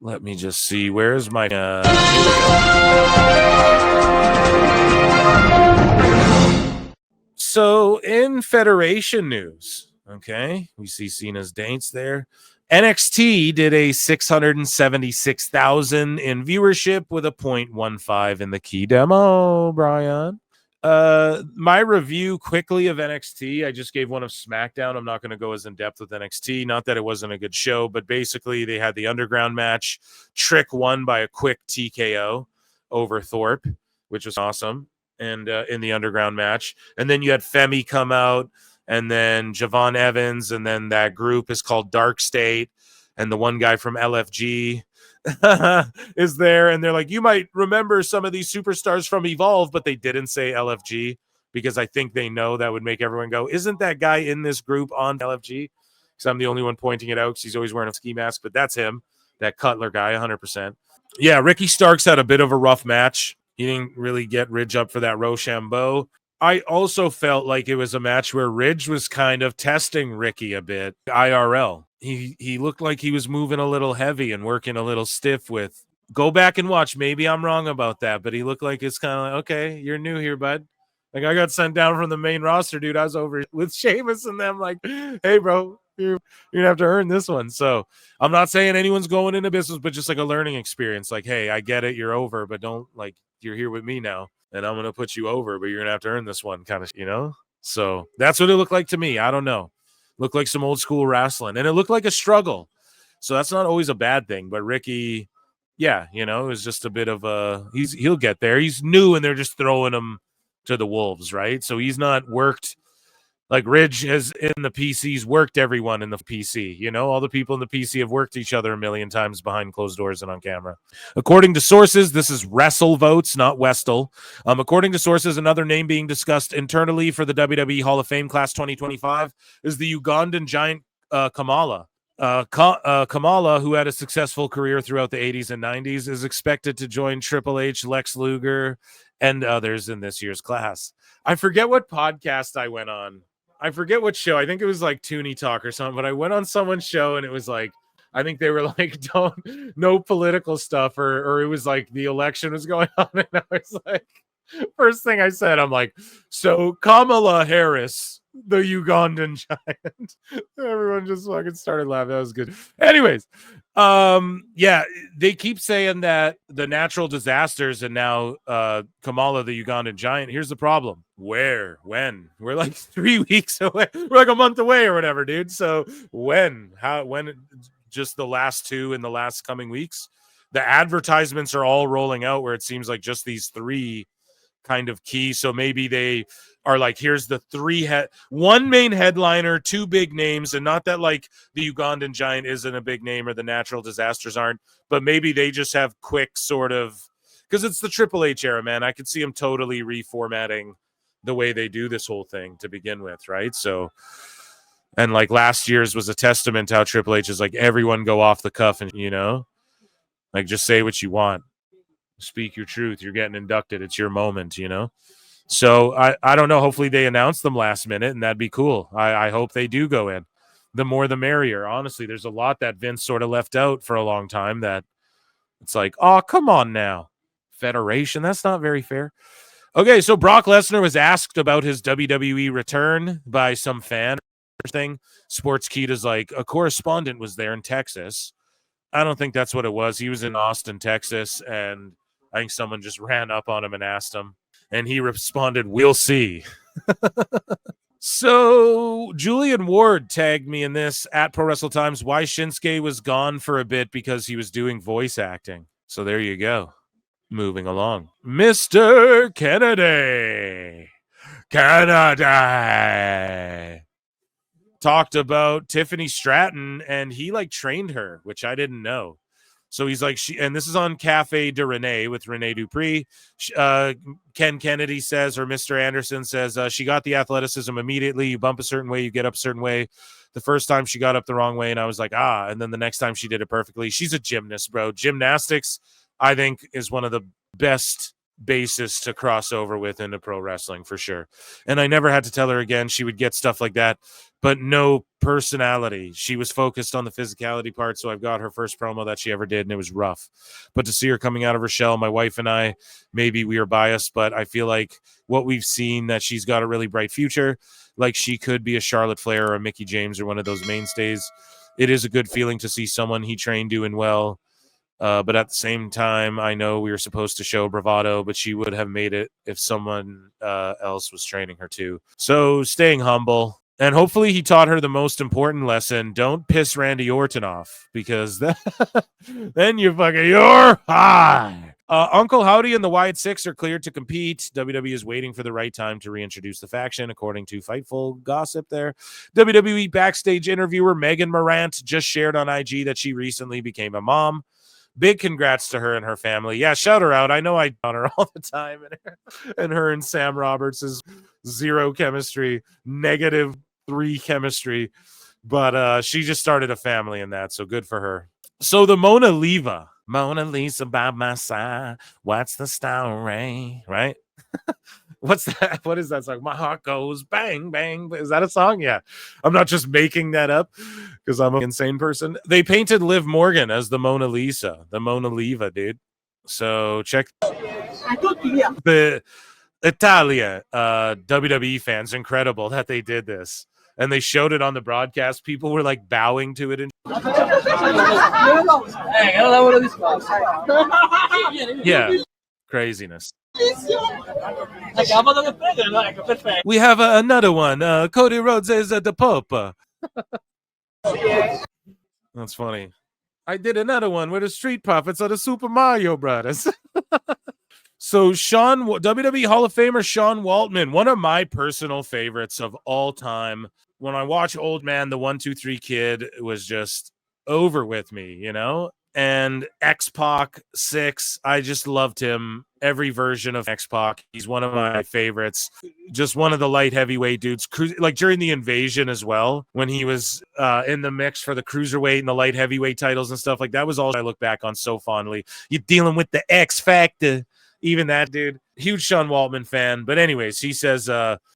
Let me just see. Where's my... here we go. So in Federation news, okay, we see Cena's dates there. NXT did a 676,000 in viewership with a 0.15 in the key demo, Brian. My review quickly of NXT, I just gave one of SmackDown. I'm not going to go as in depth with NXT. Not that it wasn't a good show, but basically they had the underground match. Trick won by a quick TKO over Thorpe, which was awesome. And in the underground match. And then you had Femi come out, and then Javon Evans, and then that group is called Dark State, and the one guy from LFG is there, and they're like, you might remember some of these superstars from Evolve, but they didn't say LFG because I think they know that would make everyone go, isn't that guy in this group on LFG? Because I'm the only one pointing it out because he's always wearing a ski mask, but that's him, that Cutler guy, 100%. Yeah, Ricky Starks had a bit of a rough match. He didn't really get Ridge up for that Rochambeau. I also felt like it was a match where Ridge was kind of testing Ricky a bit. IRL. He looked like he was moving a little heavy and working a little stiff with. Go back and watch. Maybe I'm wrong about that, but he looked like it's kind of like, okay, you're new here, bud. Like, I got sent down from the main roster, dude. I was over with Sheamus and them like, hey, bro, you're going to have to earn this one. So I'm not saying anyone's going into business, but just like a learning experience. Like, hey, I get it. You're over, but don't, like, you're here with me now, and I'm going to put you over, but you're going to have to earn this one kind of, you know? So that's what it looked like to me. I don't know. Looked like some old school wrestling, and it looked like a struggle. So that's not always a bad thing, but Ricky, yeah, you know, it was just a bit of a, he'll get there. He's new, and they're just throwing him to the wolves, right? So he's not worked like Ridge has in the PC's worked everyone in the PC. You know, all the people in the PC have worked each other a million times behind closed doors and on camera. According to sources, this is Wrestle Votes, not Westel. According to sources, another name being discussed internally for the WWE Hall of Fame class 2025 is the Ugandan giant Kamala. Kamala, who had a successful career throughout the 80s and 90s, is expected to join Triple H, Lex Luger, and others in this year's class. I forget what podcast I went on. I forget what show. I think it was like Toonie Talk or something, but I went on someone's show and it was like, I think they were like, no political stuff, or it was like the election was going on. And I was like, first thing I said, I'm like, so Kamala Harris, the Ugandan giant. Everyone just fucking started laughing. That was good. Anyways, yeah, they keep saying that the natural disasters and now Kamala, the Ugandan giant. Here's the problem. Where? When? We're like 3 weeks away. We're like a month away or whatever, dude. So when? How? When? Just the last two in the last coming weeks? The advertisements are all rolling out where it seems like just these three kind of key. So maybe they are like, here's the one main headliner, two big names, and not that like the Ugandan giant isn't a big name or the natural disasters aren't, but maybe they just have quick sort of, because it's the Triple H era, man. I could see them totally reformatting the way they do this whole thing to begin with, right? So, and like last year's was a testament to how Triple H is like, everyone go off the cuff and, you know, like just say what you want. Speak your truth. You're getting inducted. It's your moment, you know? So I don't know. Hopefully they announce them last minute, and that'd be cool. I hope they do go in. The more the merrier. Honestly, there's a lot that Vince sort of left out for a long time that it's like, oh, come on now. Federation, that's not very fair. Okay, so Brock Lesnar was asked about his WWE return by some fan thing. Sportskeeda's like, a correspondent was there in Texas. I don't think that's what it was. He was in Austin, Texas, and I think someone just ran up on him and asked him. And he responded, we'll see. So Julian Ward tagged me in this at Pro Wrestle Times why Shinsuke was gone for a bit because he was doing voice acting. So there you go. Moving along. Mr. Kennedy. Talked about Tiffany Stratton, and he like trained her, which I didn't know. So he's like, and this is on Cafe de Renee with Renee Dupree. Ken Kennedy says, or Mr. Anderson says, she got the athleticism immediately. You bump a certain way, you get up a certain way. The first time she got up the wrong way, and I was like, and then the next time she did it perfectly. She's a gymnast, bro. Gymnastics, I think, is one of the best basis to cross over with into pro wrestling for sure. And I never had to tell her again. She would get stuff like that, but no personality. She was focused on the physicality part. So I've got her first promo that she ever did, and it was rough. But to see her coming out of her shell, my wife and I, maybe we are biased, but I feel like what we've seen, that she's got a really bright future. Like she could be a Charlotte Flair or a Mickie James or one of those mainstays. It is a good feeling to see someone he trained doing well. But at the same time, I know we were supposed to show bravado, but she would have made it if someone else was training her too. So staying humble. And hopefully he taught her the most important lesson. Don't piss Randy Orton off, because then you're high. Uncle Howdy and the Wyatt Six are cleared to compete. WWE is waiting for the right time to reintroduce the faction, according to Fightful gossip there. WWE backstage interviewer Megan Morant just shared on IG that she recently became a mom. Big congrats to her and her family. Yeah, shout her out. I know I on her all the time. And her and Sam Roberts is zero chemistry, -3 chemistry. But she just started a family in that, so good for her. So the Mona Lisa by my side. What's the story, right? What's that? What is that song? My heart goes bang, bang. Is that a song? Yeah. I'm not just making that up because I'm an insane person. They painted Liv Morgan as the Mona Lisa, the Mona Lisa, dude. So check the Italia WWE fans. Incredible that they did this. And they showed it on the broadcast. People were like bowing to it. Yeah. Craziness. We have another one. Cody Rhodes is the Pope. That's funny. I did another one with the Street Profits of the Super Mario Brothers. So WWE Hall of Famer Sean Waltman, one of my personal favorites of all time. When I watch Old Man, the 1-2-3 Kid was just over with me, you know? And X-Pac 6, I just loved him. Every version of X-Pac, he's one of my favorites. Just one of the light heavyweight dudes. Like during the Invasion as well, when he was in the mix for the cruiserweight and the light heavyweight titles and stuff, like that was all I look back on so fondly. You're dealing with the X Factor. Even that dude, huge Sean Waltman fan. But anyways, he says,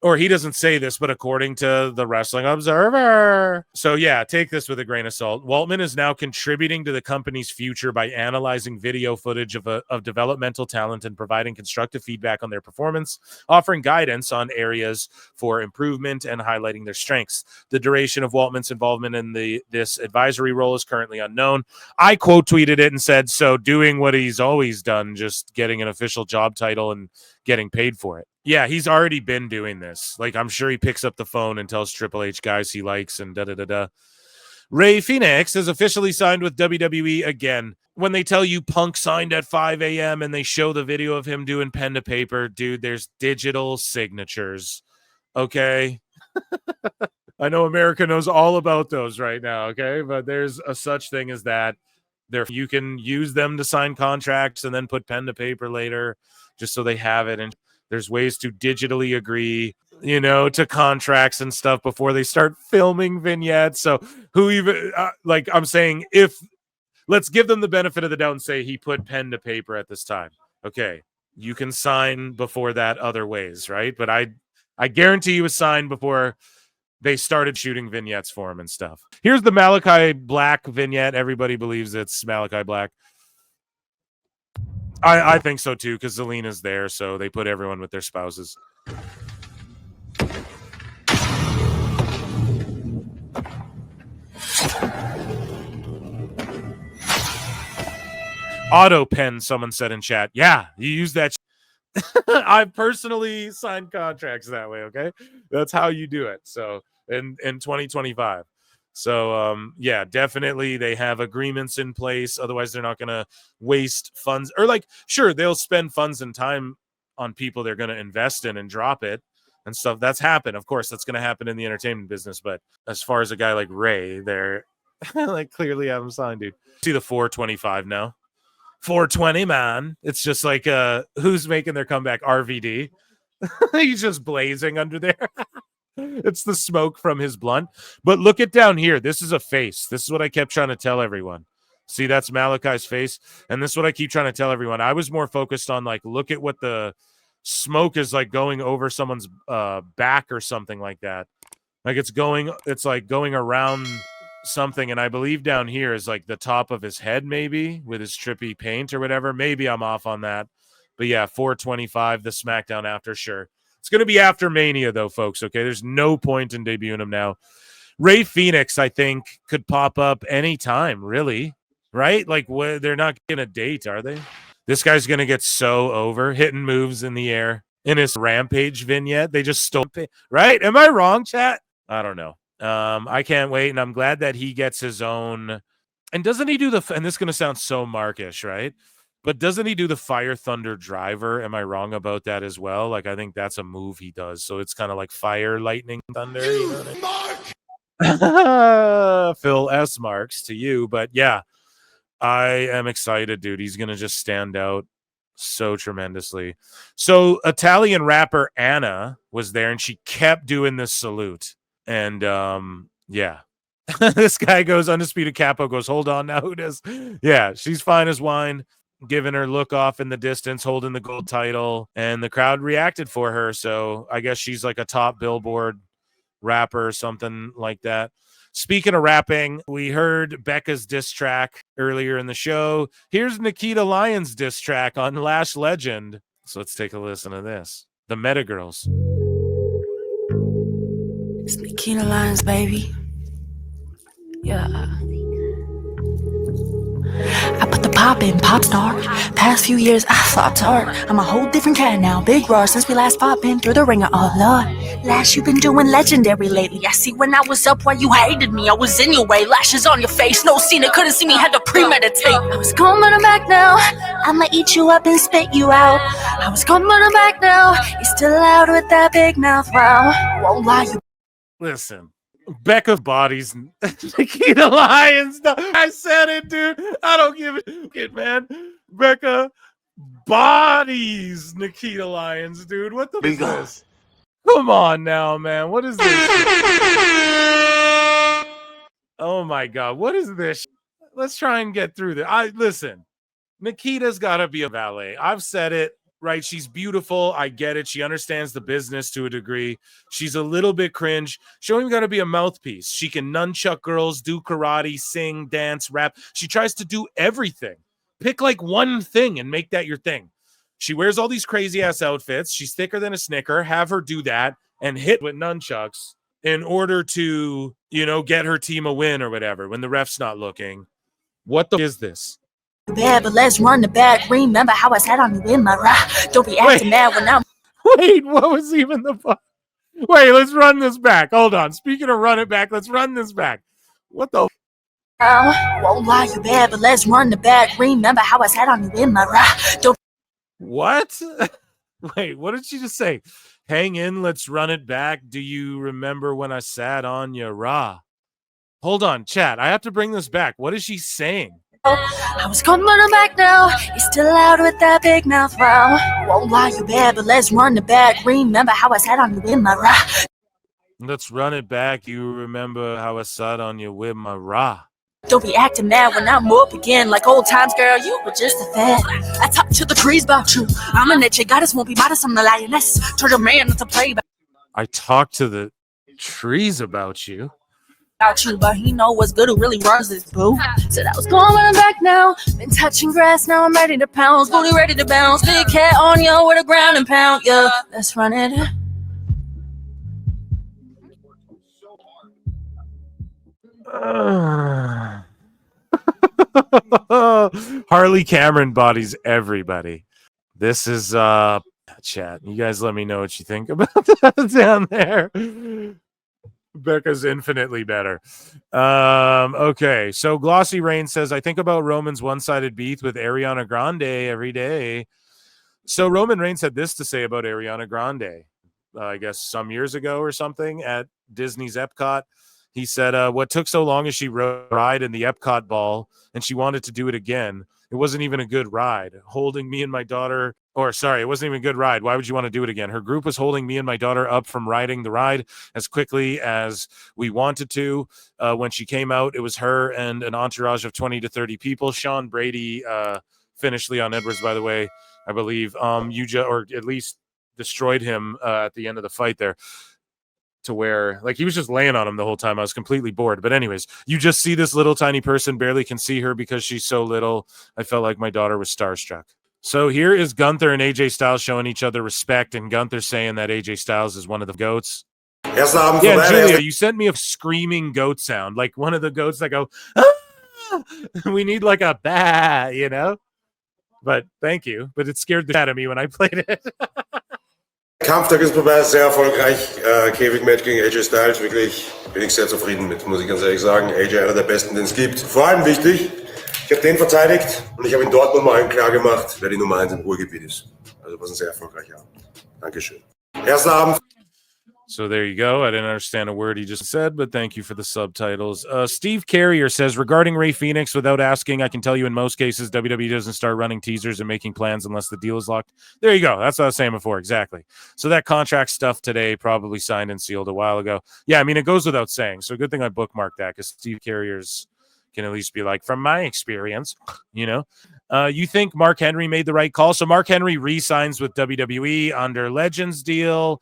or he doesn't say this, but according to the Wrestling Observer. So yeah, take this with a grain of salt. Waltman is now contributing to the company's future by analyzing video footage of developmental talent and providing constructive feedback on their performance, offering guidance on areas for improvement and highlighting their strengths. The duration of Waltman's involvement in this advisory role is currently unknown. I quote tweeted it and said, so doing what he's always done, just getting an official job title and getting paid for it. Yeah, he's already been doing this. Like, I'm sure he picks up the phone and tells Triple H guys he likes and da-da-da-da. Ray Phoenix is officially signed with WWE again. When they tell you Punk signed at 5 a.m. and they show the video of him doing pen to paper, dude, there's digital signatures. Okay? I know America knows all about those right now, okay? But there's a such thing as that. You can use them to sign contracts and then put pen to paper later just so they have it. And there's ways to digitally agree, you know, to contracts and stuff before they start filming vignettes. So who even, like I'm saying, let's give them the benefit of the doubt and say he put pen to paper at this time. Okay, you can sign before that other ways, right? But I guarantee he was signed before they started shooting vignettes for him and stuff. Here's the Malachi Black vignette. Everybody believes it's Malachi Black. I think so too, because Zelina's there, so they put everyone with their spouses. Auto pen, someone said in chat. Yeah, you use that. I personally signed contracts that way, okay? That's how you do it. So in 2025. So yeah, definitely they have agreements in place. Otherwise, they're not gonna waste funds. Or like, sure, they'll spend funds and time on people they're gonna invest in and drop it and stuff. That's happened. Of course, that's gonna happen in the entertainment business. But as far as a guy like Ray, they're like clearly have him signed, dude. See the 425 now. 420, man. It's just like who's making their comeback? RVD. He's just blazing under there. It's the smoke from his blunt. But look at down here. This is a face. This is what I kept trying to tell everyone. See, that's Malachi's face. And this is what I keep trying to tell everyone. I was more focused on, like, look at what the smoke is like going over someone's back or something like that. Like it's like going around something. And I believe down here is like the top of his head, maybe with his trippy paint or whatever. Maybe I'm off on that. But yeah, 425, the SmackDown after, sure. It's going to be after Mania, though, folks. Okay, there's no point in debuting him now. Ray Phoenix, I think, could pop up anytime, really. Right? Like, they're not going to date, are they? This guy's going to get so over, hitting moves in the air in his Rampage vignette. They just stole it, right? Am I wrong, chat? I don't know. I can't wait, and I'm glad that he gets his own. And doesn't he do and this is going to sound so Markish, right? But doesn't he do the Fire Thunder Driver? Am I wrong about that as well? Like, I think that's a move he does. So it's kind of like Fire, Lightning, Thunder. You know what I mean? Phil S. Marks to you. But yeah, I am excited, dude. He's going to just stand out so tremendously. So Italian rapper Anna was there, and she kept doing this salute. And yeah. This guy goes, Undisputed Capo goes, hold on now. Who does? Yeah, she's fine as wine, giving her look off in the distance, holding the gold title, and the crowd reacted for her. So I guess she's like a top Billboard rapper or something like that. Speaking of rapping, we heard Becca's diss track earlier in the show. Here's Nikkita Lyons' diss track on Lash Legend. So let's take a listen to this. The Meta Girls. It's Nikkita Lyons, baby. Yeah. I put the pop in, pop star. Past few years, I flopped hard. I'm a whole different cat now, big raw since we last fought, been through the ringer. Oh Lord, Lash, you've been doing legendary lately. I see when I was up while you hated me, I was in your way. Lashes on your face, no Cena couldn't see me, had to premeditate. I was gone, but I'm back now. I'ma eat you up and spit you out. I was gone, but I'm back now. You're still out with that big mouth, wow. Won't lie, you. Listen. Becca bodies Nikkita Lyons. I said it, dude. I don't give a shit, man. Becca bodies Nikkita Lyons, dude. What the is this? Come on now, man. What is this? Oh my god, what is this? Let's try and get through this. Listen. Nikita's got to be a valet. I've said it. Right, she's beautiful. I get it. She understands the business to a degree. She's a little bit cringe. She only got to be a mouthpiece. She can nunchuck girls, do karate, sing, dance, rap. She tries to do everything. Pick like one thing and make that your thing. She wears all these crazy ass outfits. She's thicker than a Snicker. Have her do that and hit with nunchucks in order to, get her team a win or whatever when the ref's not looking. What the is this? Bad, but let's run the back. Remember how I sat on you in my ride. Don't be acting mad when I'm. Wait, what was even the fuck? Wait, let's run this back. Hold on. Speaking of run it back, let's run this back. What the? Won't lie, you bad, but let's run the back. Remember how I sat on you in my ride. Don't. What? Wait, what did she just say? Hang in, let's run it back. Do you remember when I sat on your raw? Hold on, chat. I have to bring this back. What is she saying? I was gone, but I'm back now. You're still out with that big mouth, wow. Won't lie, you bad, but let's run the back. Remember how I sat on you in my ride. Let's run it back. You remember how I sat on you with my raw. Don't be acting mad when I'm up again. Like old times, girl, you were just a fad. I talk to the trees about you. I'm a nature goddess, won't be modest, I'm the lioness. Told your man not to play about. I talk to the trees about you. But he know what's good, who really runs this boo. Said I was going, but I'm back now. Been touching grass, now I'm ready to pounce. Booty ready to bounce. Big cat on you with a ground and pound. Yeah, let's run it. Harley Cameron bodies everybody. This is chat. You guys let me know what you think about that down there. Becca's infinitely better. Okay, so Glossy Rain says, I think about Roman's one-sided beef with Ariana Grande every day. So Roman Reigns had this to say about Ariana Grande, I guess some years ago or something at Disney's Epcot. He said, what took so long is she ride in the Epcot ball and she wanted to do it again. It wasn't even a good ride. Holding me and my daughter Or sorry, it wasn't even a good ride. Why would you want to do it again? Her group was holding me and my daughter up from riding the ride as quickly as we wanted to. When she came out, it was her and an entourage of 20 to 30 people. Sean Brady finished Leon Edwards, by the way, I believe. Or at least destroyed him at the end of the fight there. To where, like, he was just laying on him the whole time. I was completely bored. But anyways, you just see this little tiny person, barely can see her because she's so little. I felt like my daughter was starstruck. So here is Gunther and AJ Styles showing each other respect, and Gunther saying that AJ Styles is one of the goats. Yeah, Julia, you sent me a screaming goat sound, like one of the goats that go, ah! We need like a bah, you know? But thank you. But it scared the shit out of me when I played it. Kampftag ist vorbei, sehr erfolgreich. Käfigmatch gegen AJ Styles, wirklich bin ich sehr zufrieden mit, muss ich ganz ehrlich sagen. AJ einer der besten, den es gibt. Vor allem wichtig, ich habe den verteidigt und ich habe in Dortmund mal allen klar gemacht, wer die Nummer 1 im Ruhrgebiet ist. Also was ein sehr erfolgreicher Abend. Dankeschön. Erster Abend. So there you go. I didn't understand a word he just said, but thank you for the subtitles. Steve Carrier says, regarding Rey Fenix, without asking, I can tell you in most cases, WWE doesn't start running teasers and making plans unless the deal is locked. There you go. That's what I was saying before. Exactly. So that contract stuff today probably signed and sealed a while ago. Yeah, I mean, it goes without saying. So good thing I bookmarked that because Steve Carrier's can at least be like, from my experience, you know. You think Mark Henry made the right call? So Mark Henry re-signs with WWE under Legends deal.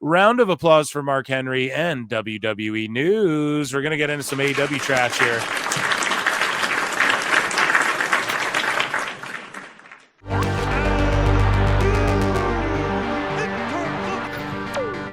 Round of applause for Mark Henry and WWE news. We're going to get into some AEW trash here.